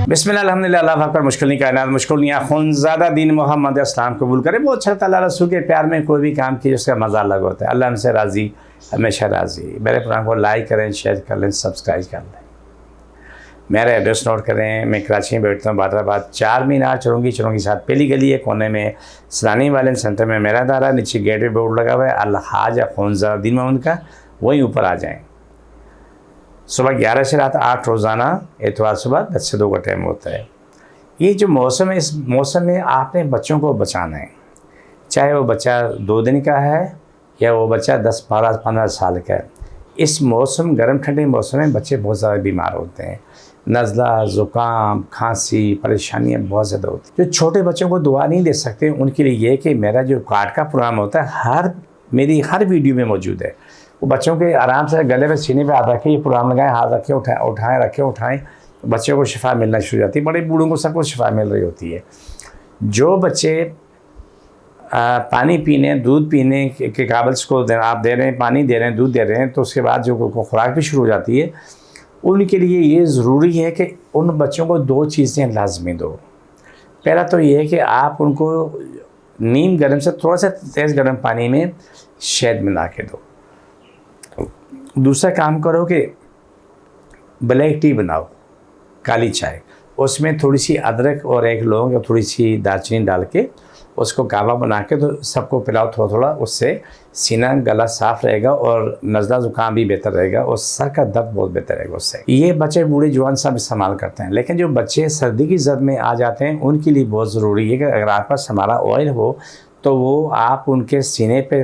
बिस्मिल्लाह अल्हम्दुलिल्लाह अल्लाह पाक पर मुश्किल नहीं कायनात मुश्किल नहीं खुनज़ादा दीन मोहम्मद इस्लाम कबूल करे। बहुत अच्छा ताला रसूल के प्यार में कोई भी काम किए उसका मज़ा अलग होता है। अल्लाह हमसे राज़ी, हमेशा राज़ी। मेरे प्रोग्राम को लाइक करें, शेयर कर लें, सब्सक्राइब कर लें। मेरा एड्रेस नोट करें। मैं कराची में बैठता हूँ, बादराबाद 4 मीनार चौरंगी साथ पहली गली है, कोने में सलानी वाले सेंटर में मेरा दारा, नीचे गेट पे बोर्ड लगा हुआ है अल-हाज खुनज़ादा दीन मोहम्मद का, वहीं ऊपर आ जाएँ। सुबह 11 से रात 8 रोज़ाना, एतवार सुबह 10 से 2 का टाइम होता है। ये जो मौसम है, इस मौसम में आपने बच्चों को बचाना है, चाहे वो बच्चा 2 दिन का है या वो बच्चा 10, 12, 15 साल का है। इस मौसम, गर्म ठंडे मौसम में बच्चे बहुत ज़्यादा बीमार होते हैं। नज़ला, ज़ुकाम, खांसी, परेशानियाँ बहुत ज़्यादा होती हैं। जो छोटे बच्चों को दुआ नहीं दे सकते, उनके लिए ये कि मेरा जो कार्ड का प्रोग्राम होता है मेरी हर वीडियो में मौजूद है। वो बच्चों के आराम से गले पे, सीने पे हाथ रखें, ये प्रोग्राम लगाएं, हाथ रखें, उठाएं, बच्चों को शिफा मिलना शुरू हो जाती है। बड़े बूढ़ों को सबको शिफा मिल रही होती है। जो बच्चे पानी पीने, दूध पीने के काबिल को आप दे रहे हैं, पानी दे रहे हैं, दूध दे रहे हैं, तो उसके बाद जो खुराक भी शुरू हो जाती है, उनके लिए ये ज़रूरी है कि उन बच्चों को 2 चीज़ें लाजमी दो। पहला तो ये है कि आप उनको नीम गर्म से थोड़ा सा तेज़ गर्म पानी में शहद मिला के दो। दूसरा काम करो कि ब्लैक टी बनाओ, काली चाय, उसमें थोड़ी सी अदरक और 1 लौंग और थोड़ी सी दालचीनी डाल के उसको कावा बना के तो सबको पिलाओ थोड़ा थोड़ा। उससे सीना गला साफ़ रहेगा और नज़ला ज़ुकाम भी बेहतर रहेगा और सर का दर्द बहुत बेहतर रहेगा उससे। ये बच्चे बूढ़े जवान सब इस्तेमाल करते हैं, लेकिन जो बच्चे सर्दी की ज़द में आ जाते हैं उनके लिए बहुत ज़रूरी है कि अगर आपके पास हमारा ऑयल हो तो वो आप उनके सीने पे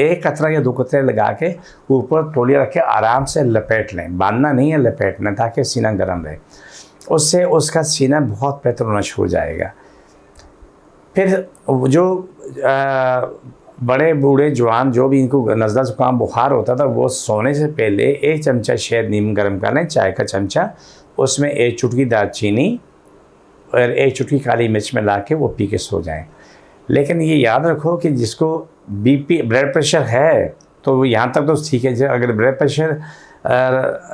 1 कतरा या 2 कतरे लगा के ऊपर तौलिया रख के आराम से लपेट लें। बांधना नहीं है, लपेटना, ताकि सीना गर्म रहे। उससे उसका सीना बहुत बेहतर होना शुरू हो जाएगा। फिर जो बड़े बूढ़े जवान जो भी इनको नज़ला ज़ुकाम बुखार होता था, वो सोने से पहले 1 चमचा शहद नीम गर्म कर लें, चाय का चमचा, उसमें 1 चुटकी दालचीनी और 1 चुटकी काली मिर्च में ला के वो पी के सो जाएँ। लेकिन ये याद रखो कि जिसको बीपी, ब्लड प्रेशर है तो यहाँ तक तो ठीक है। अगर ब्लड प्रेशर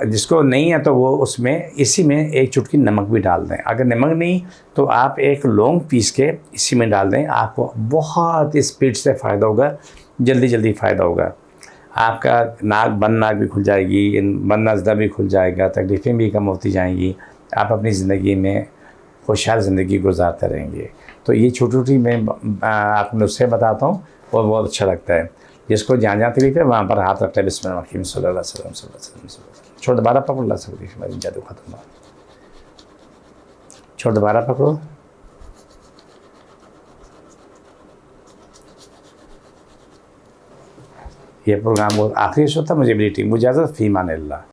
जिसको नहीं है तो वो उसमें इसी में 1 चुटकी नमक भी डाल दें। अगर नमक नहीं तो आप 1 लौंग पीस के इसी में डाल दें। आपको बहुत स्पीड से फ़ायदा होगा, जल्दी फ़ायदा होगा। आपका बंद नाक भी खुल जाएगी, बंद नज़ला भी खुल जाएगा, तकलीफ़ें भी कम होती जाएंगी। आप अपनी ज़िंदगी में खुशहाल ज़िंदगी गुजारते रहेंगे। तो ये छोटी मैं आपको नुस्खे बताता हूँ और बहुत अच्छा लगता है। जिसको जहाँ तकलीफ है वहाँ पर हाथ रखते हैं, बिस्मिल्लाह सल्लल्लाहु अलैहि वसल्लम। छोड़ दोबारा पकड़ो, अल्लाह से तकलीफ मेरी जादू खत्म हो। छोड़ दोबारा पकड़ो। ये प्रोग्राम बहुत आखिरी होता है। मुझे मेरी टीम इजाज़त, फ़ी मान अल्लाह।